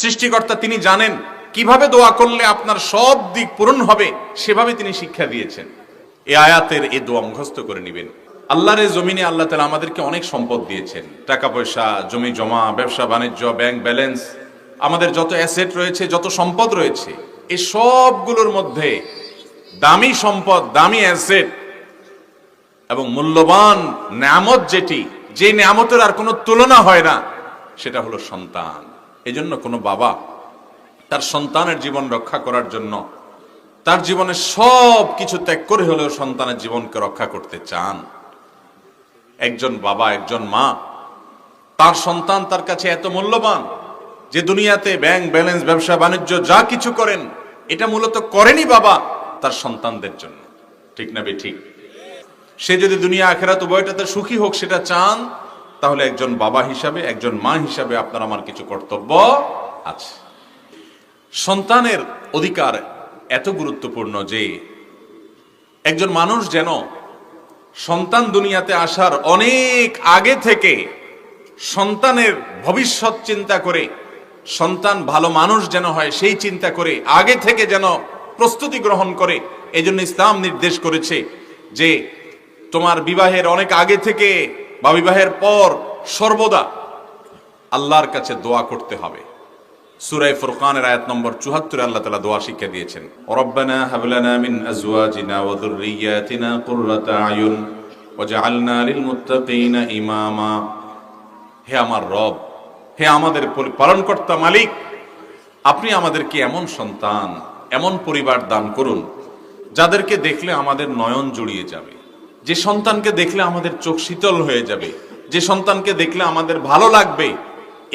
সৃষ্টিকর্তা তিনি জানেন কিভাবে দোয়া করলে আপনার সব দিক পূরণ হবে, সেভাবে তিনি শিক্ষা দিয়েছেন। এই আয়াতের এই দোয়া মুখস্থ করে নেবেন। আল্লাহর এই জমিনে আল্লাহ তাআলা আমাদেরকে অনেক সম্পদ দিয়েছেন, টাকা পয়সা, জমি জমা, ব্যবসা বাণিজ্য, ব্যাংক ব্যালেন্স, আমাদের যত অ্যাসেট রয়েছে, যত সম্পদ রয়েছে, এই সবগুলোর মধ্যে দামি সম্পদ, দামি অ্যাসেট এবং মূল্যবান নেয়ামত যেটি, যে নেয়ামতের আর কোনো তুলনা হয় না, সেটা হলো সন্তান। এজন্য কোনো বাবা তার সন্তানের জীবন রক্ষা করার জন্য তার জীবনের সব কিছু ত্যাগ করে হলেও সন্তানের জীবনকে রক্ষা করতে চান। একজন বাবা, একজন মা, তার সন্তান তার কাছে এত মূল্যবান যে দুনিয়াতে ব্যাংক ব্যালেন্স, ব্যবসা বাণিজ্য যা কিছু করেন, এটা মূলত করেনি বাবা তার সন্তানদের জন্য। ঠিক না ঠিক? সে যদি দুনিয়া আখিরাত উভয়টাতে সুখী হোক সেটা চান, তাহলে একজন বাবা হিসাবে, একজন মা হিসাবে আপনার আমার কিছু কর্তব্য আছে। সন্তানের অধিকার এত গুরুত্বপূর্ণ যে একজন মানুষ যেন সন্তান দুনিয়াতে আসার অনেক আগে থেকে সন্তানের ভবিষ্যৎ চিন্তা করে, সন্তান ভালো মানুষ যেন হয় সেই চিন্তা করে আগে থেকে যেন প্রস্তুতি গ্রহণ করে। এজন্য ইসলাম নির্দেশ করেছে যে তোমার বিবাহের অনেক আগে থেকে বা বিবাহের পর সর্বদা আল্লাহর কাছে দোয়া করতে হবে। সূরা ফুরকানের আয়াত নম্বর ৭৪ আল্লাহ তাআলা দোয়া শিক্ষা দিয়েছেন, রব্বানা হাব লানা মিন আজওয়াজিনা ওয়া যুররিয়াতিনা কুররাতা আয়ুন ওয়াজআলনা লিল মুত্তাকিনা ইমামা। হে আমার রব, হে আমাদের পালনকর্তা মালিক, আপনি আমাদেরকে এমন সন্তান, এমন পরিবার দান করুন যাদেরকে দেখলে আমাদের নয়ন জুড়িয়ে যাবে, যে সন্তানকে দেখলে আমাদের চোখ শীতল হয়ে যাবে, যে সন্তানকে দেখলে আমাদের ভালো লাগবে।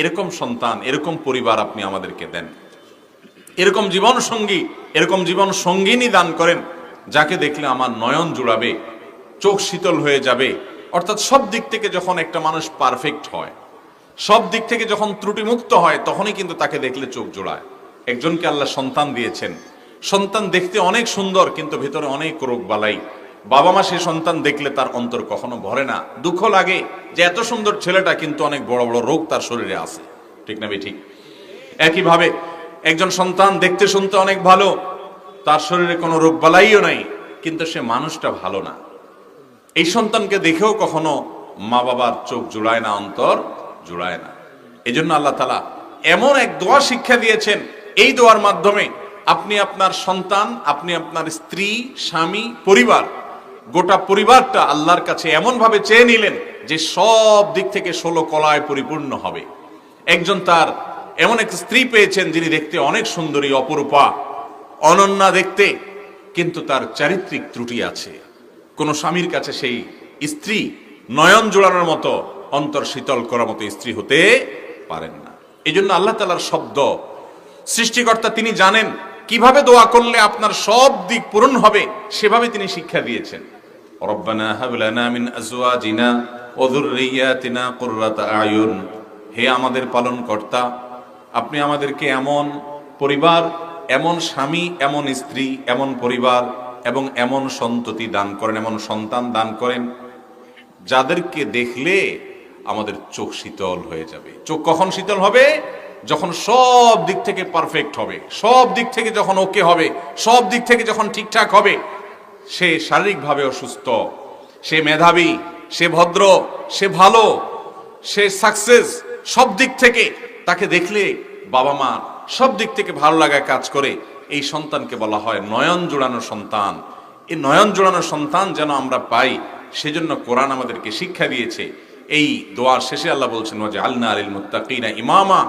এরকম সন্তান, এরকম পরিবার আপনি আমাদেরকে দেন। এরকম জীবন সঙ্গী, এরকম জীবন সঙ্গিনী দান করেন যাকে দেখলে আমার নয়ন জুড়াবে, চোখ শীতল হয়ে যাবে। অর্থাৎ সব দিক থেকে যখন একটা মানুষ পারফেক্ট হয়, সব দিক থেকে যখন ত্রুটিমুক্ত হয়, তখনই কিন্তু তাকে দেখলে চোখ জোড়ায়। একজনকে আল্লাহ সন্তান দিয়েছেন, সন্তান দেখতে অনেক সুন্দর কিন্তু ভেতরে অনেক রোগ বালাই। বাবা মা সে সন্তান দেখলে তার অন্তর কখনো ভরে না, দুঃখ লাগে যে এত সুন্দর ছেলেটা কিন্তু অনেক বড় বড় রোগ তার শরীরে আছে। ঠিক না ঠিক? একইভাবে একজন সন্তান দেখতে শুনতে অনেক ভালো, তার শরীরে কোনো রোগ বালাইও নাই, কিন্তু সে মানুষটা ভালো না। এই সন্তানকে দেখেও কখনো মা বাবার চোখ জুড়ায় না, অন্তর জুড়ায় না। এই জন্য আল্লাহ তাআলা এমন এক দোয়া শিক্ষা দিয়েছেন, এই দোয়ার মাধ্যমে আপনি আপনার সন্তান, আপনি আপনার স্ত্রী, স্বামী, পরিবার, গোটা পরিবারটা আল্লাহর কাছে এমন ভাবে চেয়ে নিলেন যে সব দিক থেকে 16 কলায় পরিপূর্ণ হবে। একজন তার এমন এক স্ত্রী পেয়েছেন যিনি দেখতে অনেক সুন্দরী, অপরূপা, অনন্যা দেখতে, কিন্তু তার চারিত্রিক ত্রুটি আছে। কোন স্বামীর কাছে সেই স্ত্রী নয়ন জোড়ানোর মতো, অন্তর শীতল করার মতো স্ত্রী হতে পারেন না। এই জন্য আল্লাহ তাআলার শব্দ, সৃষ্টিকর্তা তিনি জানেন কিভাবে দোয়া করলে আপনার সব দিক পূরণ হবে, সেভাবে তিনি শিক্ষা দিয়েছেন। রব্বানা হাব লানা মিন আজওয়াজিনা ওয়া যুররিয়াতিনা কুররাতা আয়ুন। হে আমাদের পালনকর্তা, আপনি আমাদেরকে এমন পরিবার, এমন স্বামী, এমন স্ত্রী, এমন পরিবার এবং এমন সন্ততি দান করেন, এমন সন্তান দান করেন যাদেরকে দেখলে আমাদের চোখ শীতল হয়ে যাবে। চোখ কখন শীতল হবে? যখন সব দিক থেকে পারফেক্ট হবে, সব দিক থেকে যখন ওকে হবে, সব দিক থেকে যখন ঠিকঠাক হবে। সে শারীরিকভাবে অসুস্থ, সে মেধাবী, সে ভদ্র, সে ভালো, সে সাকসেস, সব দিক থেকে তাকে দেখলে বাবা মা সব দিক থেকে ভালো লাগায় কাজ করে। এই সন্তানকে বলা হয় নয়ন জোড়ানো সন্তান। এই নয়ন জোড়ানো সন্তান যেন আমরা পাই, সেজন্য কোরআন আমাদেরকে শিক্ষা দিয়েছে। এই দোয়ার শেষে আল্লাহ বলছেন, ওয়াজআলনা লিল মুত্তাকিনা ইমামা।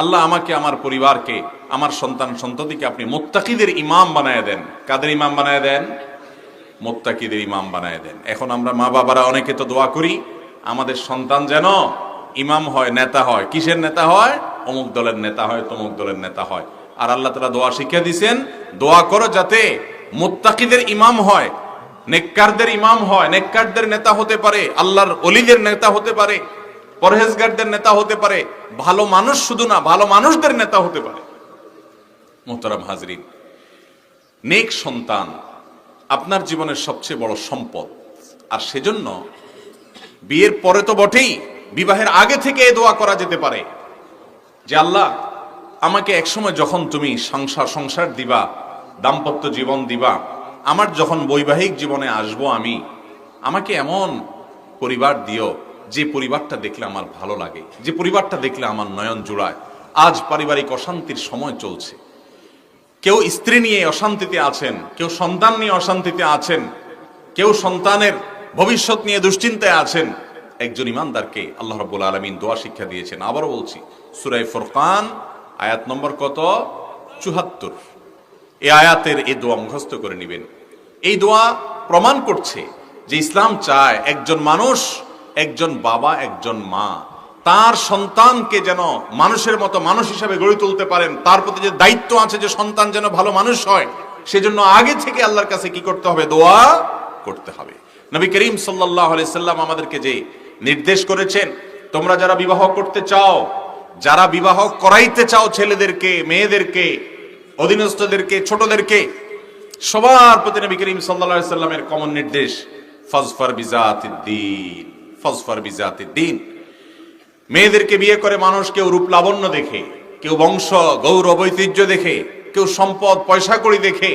আল্লাহ আমাকে, আমার পরিবারকে, আমার সন্তান সন্ততিকে আপনি মুত্তাকিদের ইমাম বানায় দেন। কাদের ইমাম বানায় দেন? মুত্তাকিদের ইমাম বানায় দেন। এখন আমরা মা বাবারা অনেকে তো দোয়া করি আমাদের সন্তান যেন ইমাম হয়, নেতা হয়। কিসের নেতা হয়? অমুক দলের নেতা হয়, তমুক দলের নেতা হয়। আর আল্লাহ তাআলা দোয়া শিক্ষা দিয়েছেন, দোয়া করো যাতে মুত্তাকিদের ইমাম হয়, নেককারদের ইমাম হয়, নেককারদের নেতা হতে পারে, আল্লাহর ওলিদের নেতা হতে পারে, পরহেজগারদের নেতা হতে পারে, ভালো মানুষ শুধু না, ভালো মানুষদের নেতা হতে পারে। মোহতারাম হাজরিন, নেক সন্তান আপনার জীবনের সবচেয়ে বড় সম্পদ। আর সেজন্য বিয়ের পরে তো বটেই, বিবাহের আগে থেকে এই দোয়া করা যেতে পারে যে আল্লাহ আমাকে একসময় যখন তুমি সংসার দিবা, দাম্পত্য জীবন দিবা, আমার যখন বৈবাহিক জীবনে আসবো আমি, আমাকে এমন পরিবার দিও যে পরিবারটা দেখলে আমার ভালো লাগে, যে পরিবারটা দেখলে আমার নয়ন জুড়ায়। আজ পারিবারিক অশান্তির সময় চলছে, কেউ স্ত্রী নিয়ে অশান্তিতে আছেন, কেউ সন্তান নিয়ে অশান্তিতে আছেন, কেউ সন্তানের ভবিষ্যৎ নিয়ে দুশ্চিন্তায় আছেন। একজন ইমানদারকে আল্লাহ রাব্বুল আলামিন দোয়া শিক্ষা দিয়েছেন। আবারও বলছি, সূরা ফুরকান আয়াত নম্বর কত? ৭৪। এই আয়াতের এই দোয়া মুখস্থ করে নেবেন। এই দোয়া প্রমাণ করছে যে ইসলাম চায় একজন মানুষ, একজন বাবা, একজন মা তার সন্তানকে যেন মানুষের মতো মানুষ হিসাবে গড়ে তুলতে পারেন। তার প্রতি যে দায়িত্ব আছে যে সন্তান যেন ভালো মানুষ হয়, সেজন্য আগে থেকে আল্লাহর কাছে কি করতে হবে? দোয়া করতে হবে। নবী করিম সাল্লাল্লাহু আলাইহি সাল্লাম আমাদেরকে যে নির্দেশ করেছেন, তোমরা যারা বিবাহ করতে চাও, যারা বিবাহ করাইতে চাও, ছেলেদেরকে, মেয়েদেরকে, অধীনস্থদেরকে, ছোটদেরকে, সবার প্রতি নবী করিম সাল্লাল্লাহু আলাইহি সাল্লামের কমন নির্দেশ, ফাজফার বিজাতিদ্দিন, ফাজফার বিজাতিদ্দিন। মেয়েদেরকে বিয়ে করে মানুষ কেউ রূপ লাবণ্য দেখে, কেউ বংশ গৌরব ঐতিহ্য দেখে, কেউ সম্পদ পয়সা কড়ি দেখে,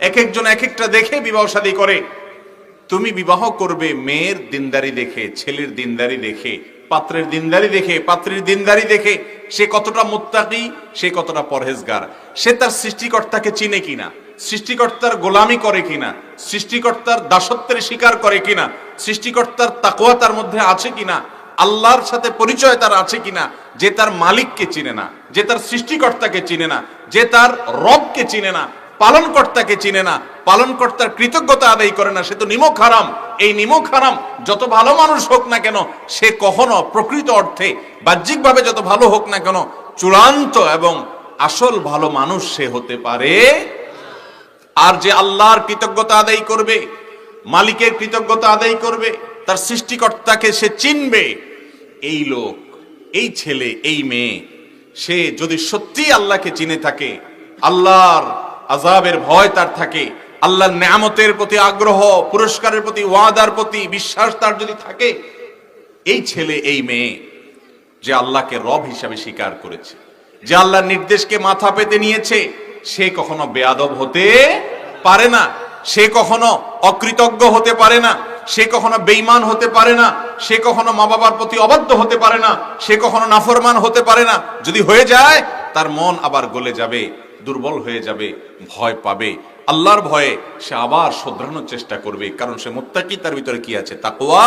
এক একজন এক একটা দেখে বিবাহ শাদী করে। তুমি বিবাহ করবে মেয়ের দিনদারি দেখে, ছেলের দিনদারি দেখে, পাত্রের দিনদারি দেখে, পাত্রীর দিনদারি দেখে, সে কতটা মুত্তাকি, সে কতটা পরহেজগার, সে তার সৃষ্টিকর্তাকে চিনে কিনা, সৃষ্টিকর্তার গোলামি করে কিনা, সৃষ্টিকর্তার দাসত্বের স্বীকার করে কিনা, সৃষ্টিকর্তার তাকওয়া তার মধ্যে আছে কিনা, আল্লাহর সাথে পরিচয় তার আছে কিনা। যে তার মালিককে চিনে না, যে তার সৃষ্টিকর্তাকে চিনে না, যে তার রবকে চিনে না, পালনকর্তাকে চিনে না, পালনকর্তার কৃতজ্ঞতা আদায় করে না, সে তো নিমক হারাম। এই নিমক হারাম যত ভালো মানুষ হোক না কেন, সে কখনো প্রকৃত অর্থে বাহ্যিকভাবে যত ভালো হোক না কেন, চূড়ান্ত এবং আসল ভালো মানুষ সে হতে পারে। আর যে আল্লাহর কৃতজ্ঞতা আদায় করবে, মালিকের কৃতজ্ঞতা আদায় করবে, তার সৃষ্টিকর্তাকে সে চিনবে, এই লোক, এই ছেলে, এই মেয়ে, সে যদি সত্যি আল্লাহকে চিনে থাকে, আল্লাহর আযাবের ভয় তার থাকে, আল্লাহর নেয়ামতের প্রতি আগ্রহ, পুরস্কারের প্রতি, ওয়াদার প্রতি বিশ্বাস তার যদি থাকে, এই ছেলে, এই মেয়ে যে আল্লাহকে রব হিসাবে স্বীকার করেছে, যে আল্লাহর নির্দেশকে মাথা পেতে নিয়েছে, সে কখনো বেয়াদব হতে পারে না, সে কখনো অকৃতজ্ঞ হতে পারে না, সে কখনো বেঈমান হতে পারে না, সে কখনো মা বাবার প্রতি অবাধ্য হতে পারে না, সে কখনো নাফরমান হতে পারে না। যদি হয়ে যায়, তার মন আবার গলে যাবে, দুর্বল হয়ে যাবে, ভয় পাবে, আল্লাহর ভয়ে সে আবার শোধরানোর চেষ্টা করবে, কারণ সে মুত্তাকি, তার ভিতরে কি আছে? তাকওয়া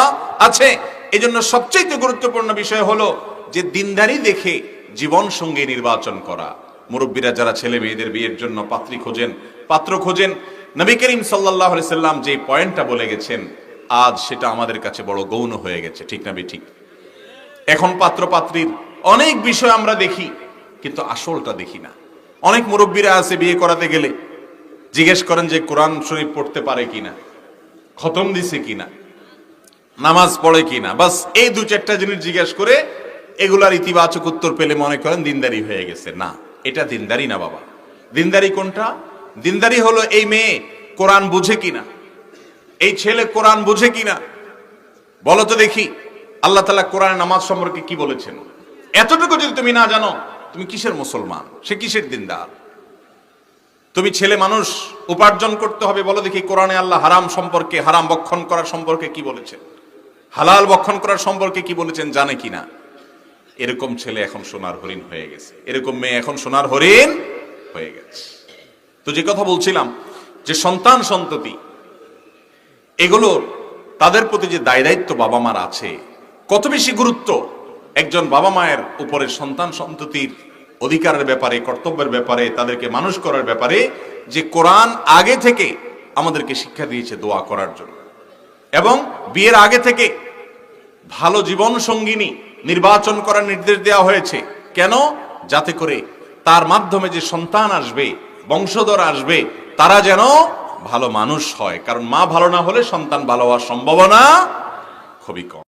আছে। এজন্য সবচেয়ে গুরুত্বপূর্ণ বিষয় হলো যে দিনদারি দেখে জীবন সঙ্গী নির্বাচন করা। মুরব্বীরা যারা ছেলে মেয়েদের বিয়ের জন্য পাত্রী খোঁজেন, পাত্র খোঁজেন, নবী করিম সাল্লাল্লাহু আলাইহি সাল্লাম যে পয়েন্টটা বলে গেছেন, আজ সেটা আমাদের কাছে বড় গৌণ হয়ে গেছে, ঠিক না ঠিক? এখন পাত্র পাত্রীর অনেক বিষয় আমরা দেখি, কিন্তু আসলটা দেখি না। অনেক মুরব্বীরা আছে, বিয়ে করাতে গেলে জিজ্ঞেস করেন যে কোরআন শরীফ পড়তে পারে কিনা, খতম দিছে কিনা, নামাজ পড়ে কিনা, বাস এই দু চারটা জিনিস জিজ্ঞেস করে এগুলার ইতিবাচক উত্তর পেলে মনে করেন দিনদারি হয়ে গেছে। না, এটা দিনদারি না বাবা। দিনদারি কোনটা? দিনদারি হলো এই মেয়ে কোরআন বুঝে কিনা, এই ছেলে কোরআন বুঝে কিনা। বলো তো দেখি, আল্লাহ তাআলা কোরআন নামাজ সম্পর্কে কি বলেছেন? এতটুকু যদি তুমি না জানো, তুমি কিসের মুসলমান, সে কিসের দিনদার? তুমি ছেলে মানুষ, উপার্জন করতে হবে, বলো দেখি কোরআনে আল্লাহ হারাম সম্পর্কে, হারাম বক্ষণ করার সম্পর্কে কি বলেছেন, হালাল বক্ষণ করার সম্পর্কে কি বলেছেন জানে কিনা? এরকম ছেলে এখন সোনার হরিণ হয়ে গেছে, এরকম মেয়ে এখন সোনার হরিণ হয়ে গেছে। তো যে কথা বলছিলাম, যে সন্তান সন্ততি, এগুলোর তাদের প্রতি যে দায় দায়িত্ব বাবা মার আছে, কত বেশি গুরুত্ব একজন বাবা মায়ের উপরে সন্তান সন্ততির অধিকারের ব্যাপারে, কর্তব্যের ব্যাপারে, তাদেরকে মানুষ করার ব্যাপারে, যে কোরআন আগে থেকে আমাদেরকে শিক্ষা দিয়েছে দোয়া করার জন্য, এবং বিয়ের আগে থেকে ভালো জীবন সঙ্গিনী নির্বাচন করার নির্দেশ দেওয়া হয়েছে। কেন? যাতে করে তার মাধ্যমে যে সন্তান আসবে, বংশধর আসবে, তারা যেন ভালো মানুষ হয়। কারণ মা ভালো না হলে সন্তান ভালো হওয়ার সম্ভাবনা খুবই কম।